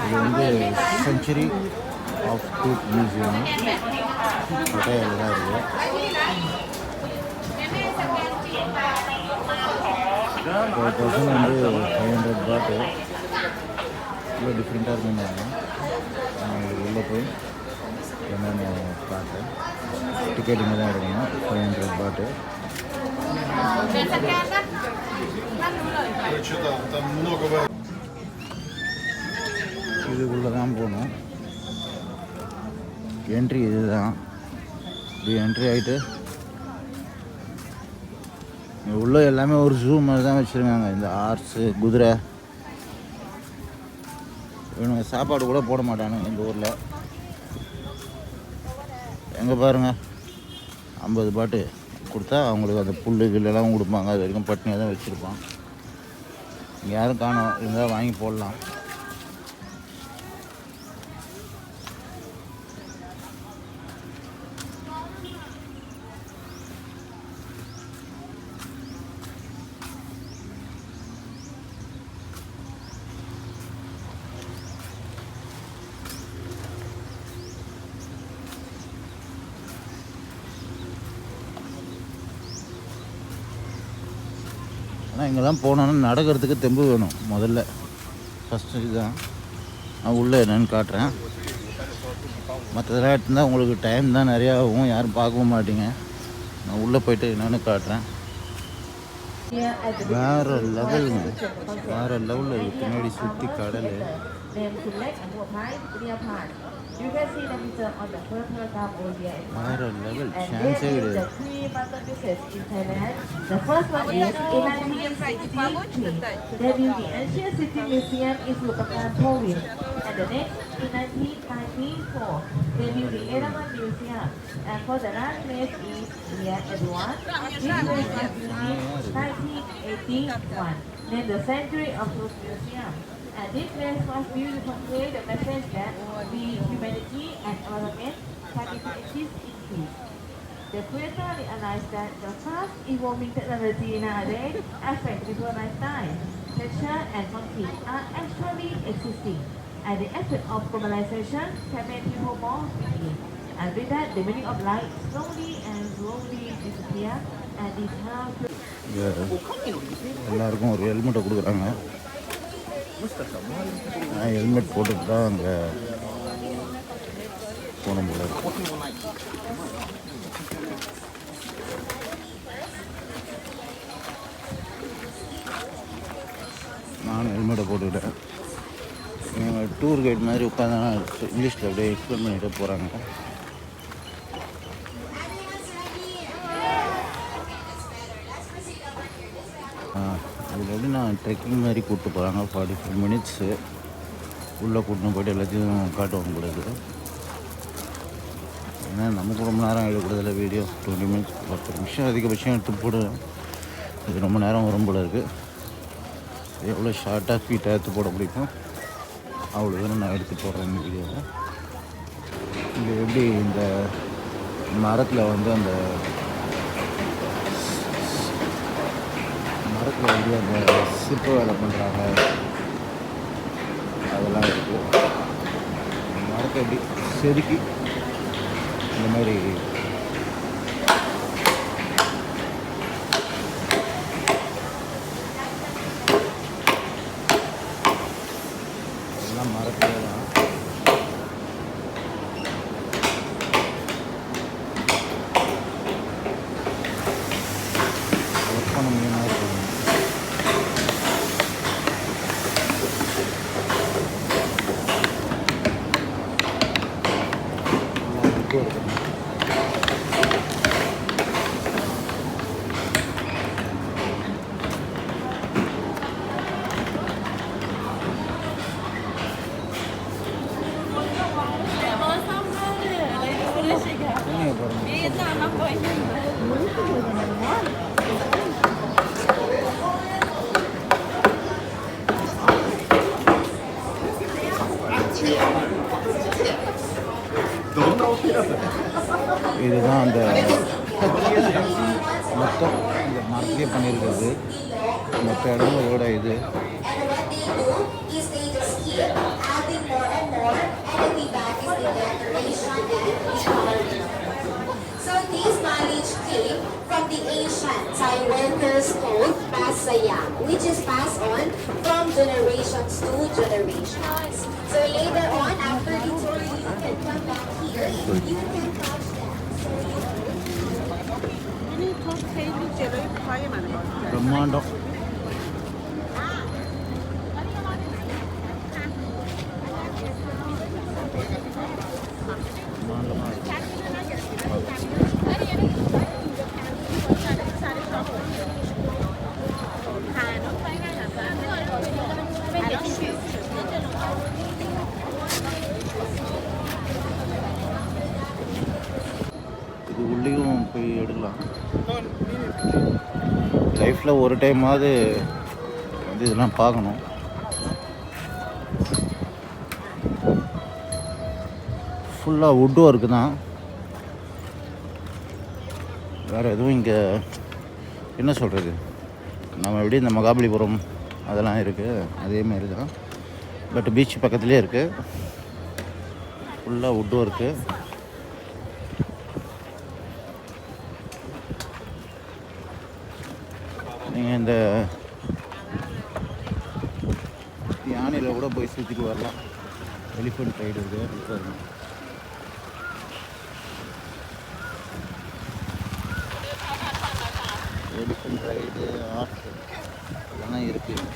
இது வந்து century of tooth museum பட்டையில் தான் இருக்குது. ஒரு பர்சன் வந்து 500 பாட்டு இவ்வளோ டிஃப்ரெண்ட்டாக இருக்குன்னாங்க. நான் உள்ளே போய் என்னென்னு பார்த்தேன். டிக்கெட் இங்கே தான் எடுக்கணும். 500 பாட்டு. இதுக்குள்ளே தான் போகணும். என்ட்ரி இதுதான். இப்படி என்ட்ரி ஆகிட்டு உள்ளே எல்லாமே ஒரு ஜூ மாதிரி தான் வச்சுருக்காங்க. இந்த ஹார்ஸு, குதிரை. இவனுங்க சாப்பாடு கூட போட மாட்டானுங்க இந்த ஊரில். எங்கே பாருங்கள், 50 பாட்டு கொடுத்தா அவங்களுக்கு அந்த புல் கில்லெல்லாம் கொடுப்பாங்க. அது வரைக்கும் பட்னியாக தான் வச்சுருப்பான். இங்கே யாரும் காணோம், இருந்தால் வாங்கி போடலாம். ஆனால் இங்கெல்லாம் போனோன்னா நடக்கிறதுக்கு தெம்பு வேணும் முதல்ல. ஃபஸ்ட்டு இதுதான். நான் உள்ளே என்னென்னு காட்டுறேன். மற்றதெல்லாம் எடுத்துருந்தால் உங்களுக்கு டைம் தான் நிறையா ஆகும், யாரும் பார்க்கவும் மாட்டீங்க. நான் உள்ளே போய்ட்டு என்னென்னு காட்டுறேன். வேறு லெவலுங்க, வேறு லெவலில் பின்னாடி சுற்றி கடல். You can see the picture on the first paragraph over here. And this is the 3 masterpieces in Thailand. The first one is in 1963. There will be Ancient City Museum in Surapan Province. And the next in 1994. There will be Erawan Museum. And for the last place is here everyone. This place was built in 1981. Then the Century of Truth Museum. And this place was built to convey the message that we, humanity and environment, can exist in peace. The creator realized that the fast evolving technology nowadays affect people's lifestyle, nature and conflict are actually existing. And the effect of globalization can make people more free. And with that, the meaning of life slowly disappear and it has to... எல்லாருக்கும் ஒரு ஹெல்மெட்டை கொடுக்குறாங்க. Helmet போட்டுட்டு தான் அங்கே போகணும் போல. நானும் ஹெல்மெட்டை போட்டுக்கிட்டேன். எங்கள் டூர் கைட் மாதிரி உட்காந்தானா இங்கிலீஷில் அப்படியே எக்ஸ்பிளைன் பண்ணிட்டு போகிறாங்க. இதில் எப்படி நான் ட்ரெக்கிங் மாதிரி கூப்பிட்டு போகிறாங்க. 45 மினிட்ஸு உள்ளே கூட்டின்னு போய்ட்டு எல்லாத்தையும் காட்டுவாங்க போல இருக்குது. ஏன்னா நமக்கு ரொம்ப நேரம் எடுக்கிறதில்ல வீடியோ. 20 மினிட்ஸ் 10 நிமிஷம் அதிகபட்சம் எடுத்து போடுவேன். இது ரொம்ப நேரம் வரும் போல இருக்குது. எவ்வளோ ஷார்ட்டாக ஸ்வீட்டாக எடுத்து போட பிடிக்கும் அவ்வளோ தூரம் நான் எடுத்து போடுறேன் இந்த வீடியோவில். இங்கே எப்படி இந்த மரத்தில் வந்து அந்த மரத்தில் வந்து அந்த சிற்ப வேலை பண்ணுறாங்க, அதெல்லாம் இருக்குது. மரத்தை எப்படி செதுக்கி இந்த மாதிரி அதெல்லாம் மரத்தில் தான். ஒர்க் பண்ண முடியுமா இருக்கும். இதுதான் அந்த மொத்தம் இந்த மரத்திலே பண்ணியிருக்கிறது. மற்ற இடங்களோட இது generations to generations. So later on, after the tour, you can come back here. You can touch them. பிரம்மாண்டம். இது உள்ளேயும் போய் எடுக்கலாம். லைஃப்பில் ஒரு டைமாவது வந்து இதெல்லாம் பார்க்கணும். ஃபுல்லாக வுட் ஒர்க்கு தான், வேறு எதுவும் இங்கே என்ன சொல்கிறது, நம்ம எப்படி இந்த மகாபலிபுரம் அதெல்லாம் இருக்குது அதேமாரி தான். பட் பீச் பக்கத்துலேயே இருக்குது, ஃபுல்லாக வுட் ஒர்க்கு. நீங்கள் இந்த யானையில் கூட போய் சுற்றிட்டு வரலாம். எலிஃபென்ட் ரைடு இருக்குது. எலிஃபென்ட் ரைடு ஆர்ட் இதெல்லாம் இருக்குது.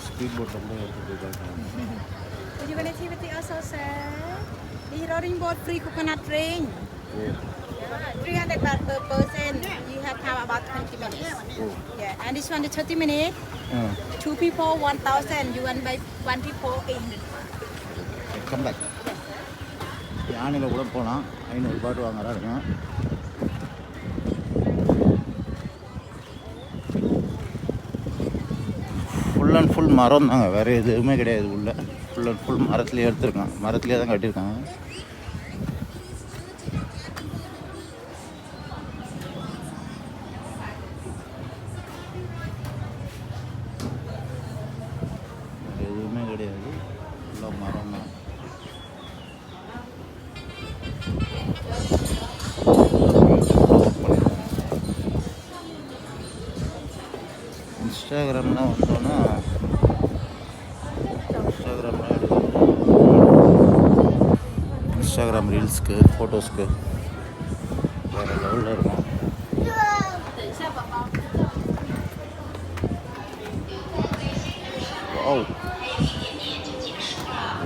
ஸ்பீட் போட் ரொம்ப எடுத்துகிட்டு போயிருக்காங்க. You want activity also, sir? The rolling boat free coconut train. Oh. 300 baht per person. You have time about 20 minutes. Oh. Yeah, and this one is 30 minutes. Two people 1,000. You want by one people 800. Come back. யானையில் கூட போகலாம். 500 பாட்டு வாங்குறாருங்க. Full and full மரம் தாங்க, வேறு எதுவுமே கிடையாது. உள்ள ஃபுல் அண்ட் ஃபுல் மரத்துலேயே எடுத்துருக்காங்க, மரத்துலேயே தான் கட்டியிருக்காங்க. எதுவுமே கிடையாது, ஃபுல்லாக மரம் தான். இன்ஸ்டாகிராம்லாம் வந்தோன்னா இன்ஸ்டாகிராம் ரீல்ஸ்க்கு ஃபோட்டோஸ்க்கு வேறு லெவலில் இருக்கும். வாவ்,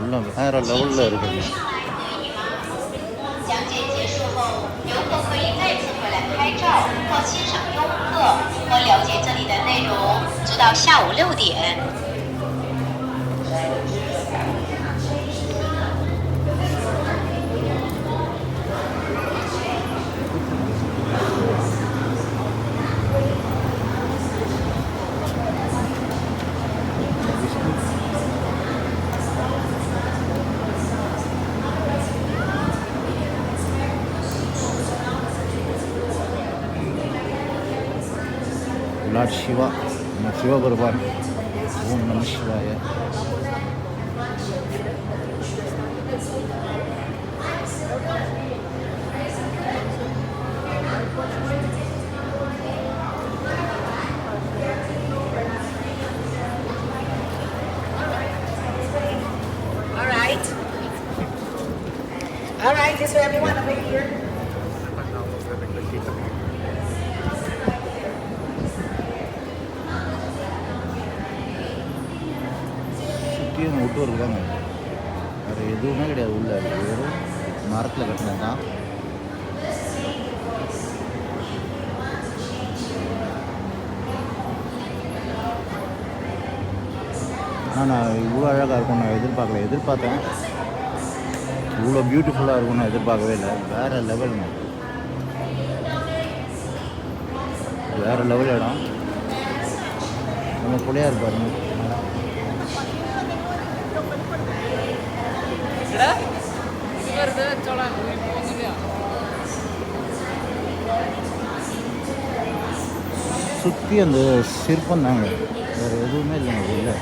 உள்ள வேறு லெவலில் இருக்குங்க. லார்ட் சிவா, சிவபெருமான். ஓம் நம சிவாய. All right, is everyone over here? சுற்றியும் விட்டு வருதாங்க, வேறு எதுவுமே கிடையாது. உள்ள வெறும் மரத்தில் கட்டினது தான். ஆனால் நான் இவ்வளோ அழகாக இருக்கும் நான் எதிர்பார்த்தேன். இவ்வளோ பியூட்டிஃபுல்லாக இருக்கும்னு எதிர்பார்க்கவே இல்லை. வேறு லெவலுங்க, வேறு லெவல் இடம். நம்ம பிள்ளையார் பாருங்க, சுற்றி அந்த சிற்பம் தாங்க, வேறு எதுவுமே இல்லைங்க. இல்லை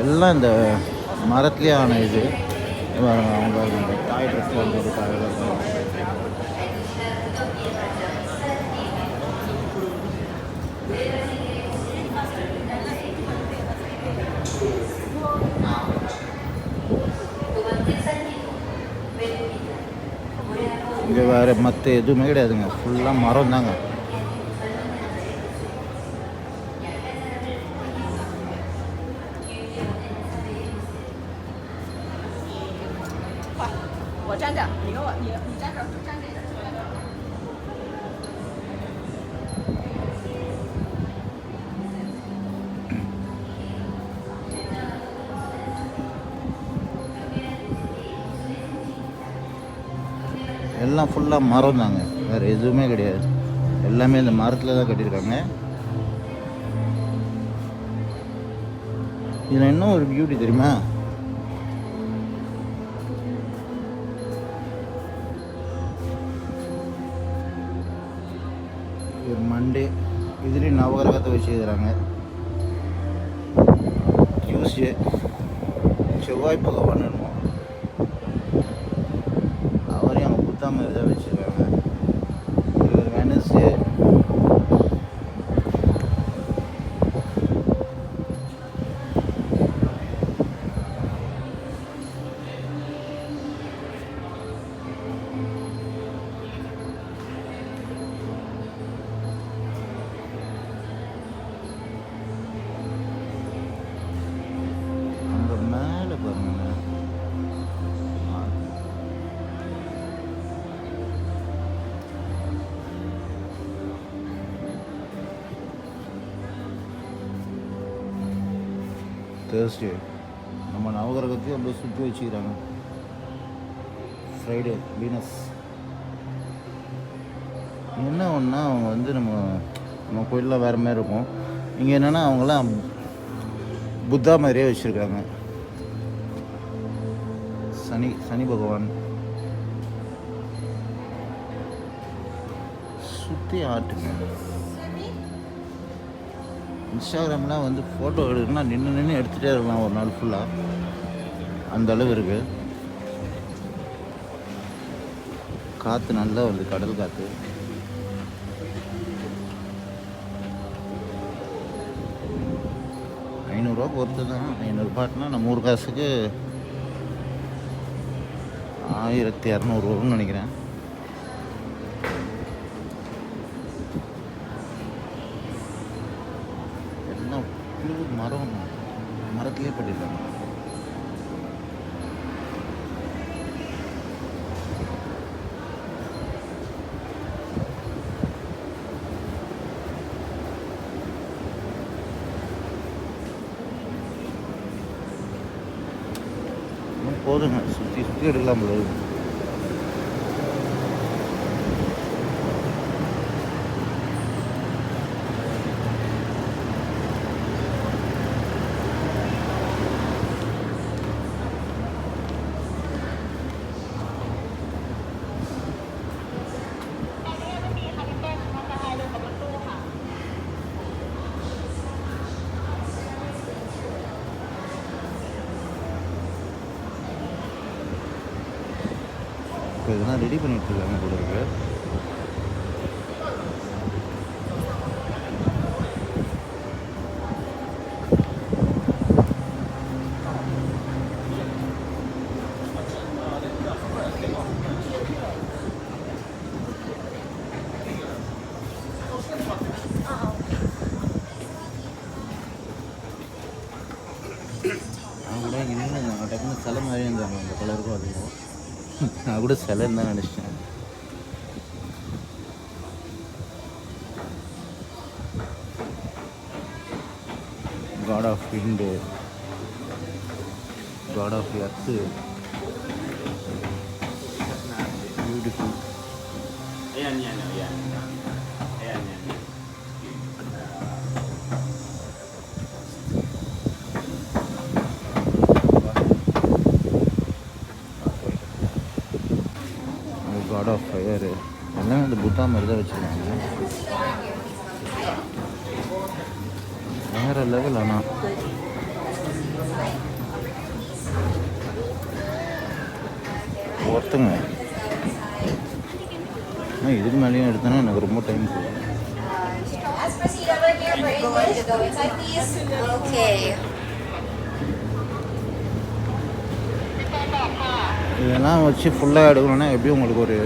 எல்லாம் இந்த மரத்துலேயே ஆன இது. அவங்க இந்த டாய் ட்ரெஸ்ஸில் வந்து ஒரு இங்கே வேறு மற்ற எதுவுமே கிடையாதுங்க, ஃபுல்லாக மரம் தாங்க. எல்லாம் ஃபுல்லாக மரம் தாங்க, வேறு எதுவுமே கிடையாது. எல்லாமே இந்த மரத்தில் தான் கட்டியிருக்காங்க. இதில் இன்னும் ஒரு பியூட்டி தெரியுமா, ஒரு மண்டே இதுலேயும் நவகிரகத்தை வச்சுக்கிறாங்க. டியூஸ்டே செவ்வாய் பகவான் அவரையும் அவங்க புத்தாம இதாக வச்சுருக்காங்க. இது வெனஸ்டே அங்கே மேலே பாருங்க. தேர்ஸ்டே நம்ம நவகிரகத்தையும் அப்படியே சுற்றி வச்சுக்கிறாங்க. Friday Venus. என்ன ஒன்றா அவங்க வந்து நம்ம கோயிலில் வேறு மாதிரி இருக்கும். இங்கே என்னென்னா அவங்களாம் புத்தா மாதிரியே வச்சுருக்காங்க. சனி பகவான் சுற்றி ஆட்டுங்க. இன்ஸ்டாகிராம்லாம் வந்து ஃபோட்டோ எடுக்கணும்னா நின்று எடுத்துகிட்டே இருக்கலாம் ஒரு நாள் ஃபுல்லாக, அந்த அளவு இருக்குது. காற்று நல்லா வருது, கடல் காற்று. ₹500 பொறுத்து தான். 500 பாட்டுனா நம்ம ஊர் காசுக்கு 1200 வரும்னு நினைக்கிறேன். எல்லாம் மரத்துலேயே பண்ணியிருக்காங்க. போதுங்க, சுற்றி எடுக்கலாம் போல. இப்போ இதெல்லாம் ரெடி பண்ணிகிட்ருக்காங்க போல இருக்கு. அவங்க கூட இன்னும் டக்குன்னு சிலை மாதிரி இருந்தாங்க, அந்த கலருக்கும் அதுவும். நான் கூட சிலைன்னு தான் நினச்சிட்டேன். God of wind, God of earth, beautiful. God of fire எல்லாம் இந்த புத்தா மாதிரி தான் வச்சுருக்காங்க. வேறு லெவல். ஆனால் ஒருத்தங்க ஆனால் இதுக்கு மேலேயும் எடுத்தோன்னா எனக்கு ரொம்ப டைம் போகும். to go inside, please? Okay. இதெல்லாம் வச்சு ஃபுல்லாக எடுக்கணும்னா எப்படியும் உங்களுக்கு ஒரு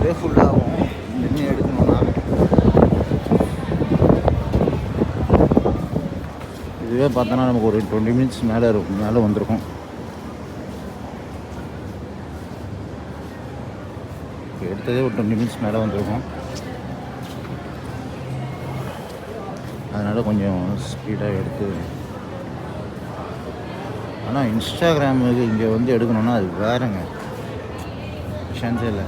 டே ஃபுல்லாகும் இன்னும் எடுக்கணும்னா. இதுவே பார்த்தோன்னா நமக்கு ஒரு 20 மினிட்ஸ் மேலே வந்திருக்கும். எடுத்ததே ஒரு 20 மினிட்ஸ் மேலே வந்திருக்கும். அதனால் கொஞ்சம் ஸ்பீடாக எடுத்து. ஆனால் இன்ஸ்டாகிராமுக்கு இங்கே வந்து எடுக்கணுன்னா அது வேறுங்க, சான்ஸே இல்லை.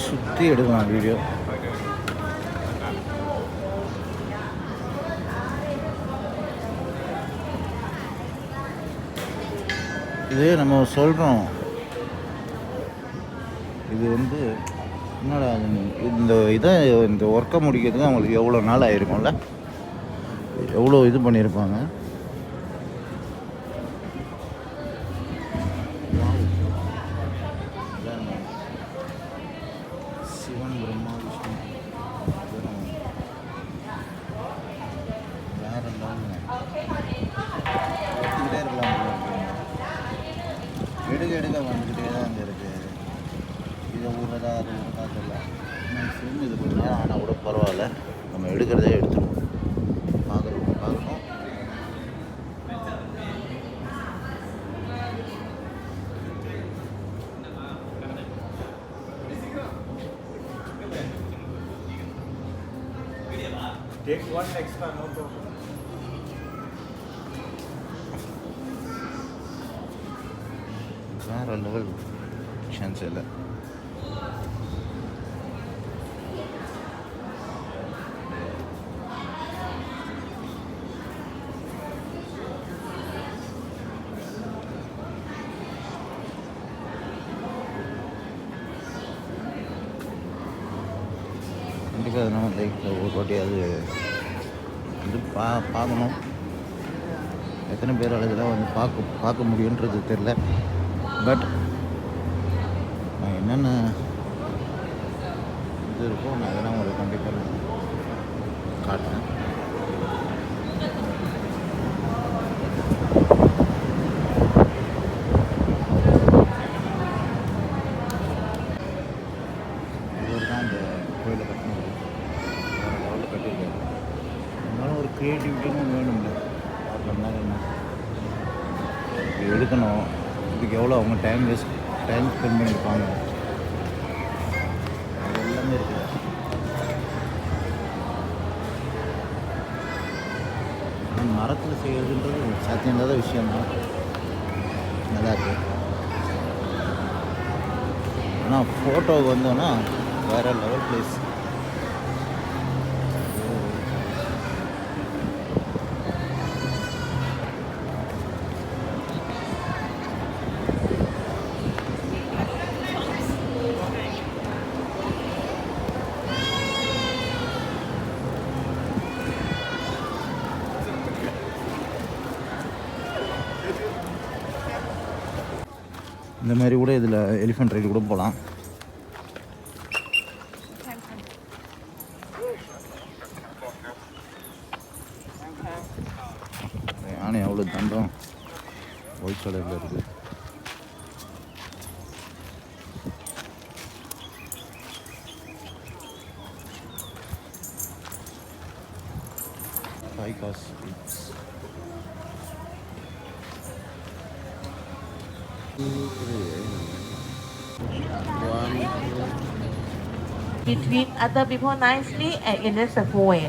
சுற்றி எடுக்கலாம் வீடியோ. இது நம்ம சொல்கிறோம், இது வந்து என்னடா இந்த ஒர்க்கை முடிக்கிறதுக்கு அவங்களுக்கு எவ்வளோ நாள் ஆகிருக்கும்ல, எவ்வளோ இது பண்ணியிருப்பாங்க. சிவன் பிரம்மா விஷ்ணு வேறு எடுத்துக்கிட்டே இருக்கலாம். எடுக்க வந்துக்கிட்டே தான் அங்கே இருக்குது. இதை ஊறதா அது ஊறதா தெரியல. சிம் இது கொஞ்சம் நேரம் ஆனால் கூட பரவாயில்ல, நம்ம எடுக்கிறதே எடுத்துருவோம். பார்க்கணும். Take one extra, no problem. வேறு லெவல், சான்ஸ் இல்லை. கண்டிப்பாக அது நம்ம லைஃப்பில் ஒரு வாட்டியாவது வந்து பார்க்கணும். எத்தனை பேரால் இதெல்லாம் வந்து பார்க்க முடியுன்றது தெரில. பட் நான் என்னென்ன இது இருக்கோ நான் அதெல்லாம் உங்களுக்கு கண்டிப்பாக காட்டுறேன். இவர் தான் இந்த கோயிலை கட்டினது, வேறு லெவலில் கட்டியிருக்காரு. இருந்தாலும் ஒரு க்ரியேட்டிவிட்டின்னு வேணும்ல, இருந்தாலும் என்ன இது எடுக்கணும். இதுக்கு எவ்வளோ அவங்க டைம் ஸ்பெண்ட் பண்ணியிருப்பாங்க, அது எல்லாமே இருக்குது. மரத்தில் செய்கிறதுன்றது சாத்தியம் இல்லாத விஷயம்தான். நல்லா இருக்குது. ஆனால் ஃபோட்டோவுக்கு வந்தோன்னா வேறு லெவல் பிளேஸ். இந்த மாதிரி கூட இதில் எலிஃபென்ட் ரைடு கூட போகலாம். யானை எவ்வளோ தண்டம் ஒயிட் கலரில் இருக்குது. Cause We treat other people nicely and in a safe way.